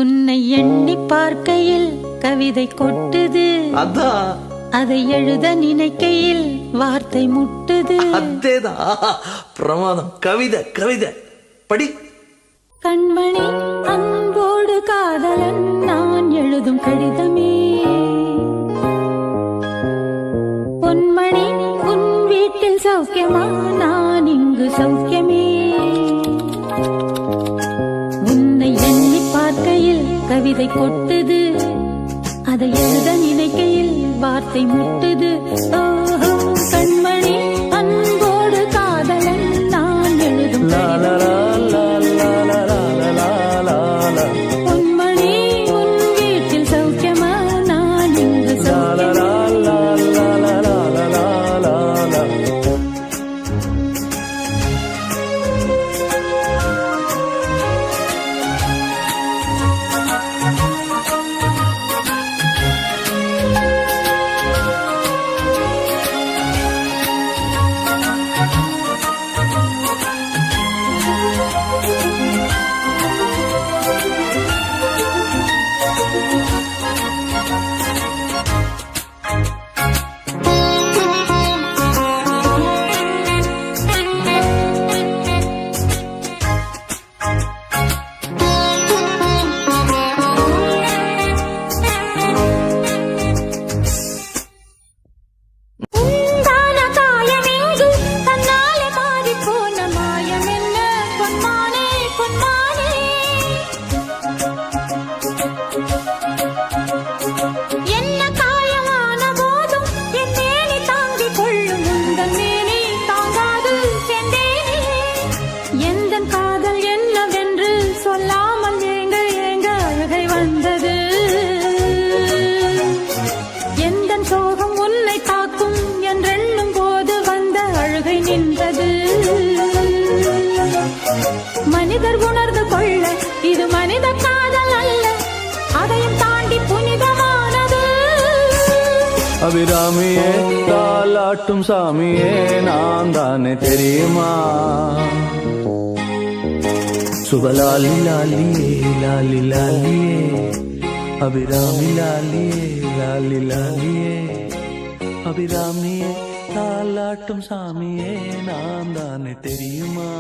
உன்னை எண்ணி பார்க்கையில் கவிதை கொட்டுது, அதான் அதை எழுத நினைக்கையில் வார்த்தை முட்டுது. அதேதான் பிரமாதம். கவிதை கவிதை படி. கண்மணி அன்போடு காதலன் நான் எழுதும் கடிதமே, பொன்மணி உன் வீட்டில் சௌக்கியமா நான் இங்கு சௌக்கியமே. உன்னை எண்ணி பார்க்கையில் கவிதை கொட்டுது, அதை எழுத நினைக்கையில் வார்த்தை முட்டுது. ஓஹோ கண்மணி அன்போடு காதலன் நான் எழுதும் பொன்மணி உன் வீட்டில் சௌக்கியமா நான் இங்கு சௌக்கியமா. மனிதர் உணர்ந்து கொள்ள இது மனித காதல் அல்ல, அதையும் தாண்டி புனிதமானது. அபிராமியே தாலாட்டும் சாமியே நான் தானே தெரியுமா. சுபலாலி லாலியே லாலி லாலியே, அபிராமி லாலியே லாலி லாலியே, அபிராமியே தாலாட்டும் சாமியே நான் தானே தெரியுமா.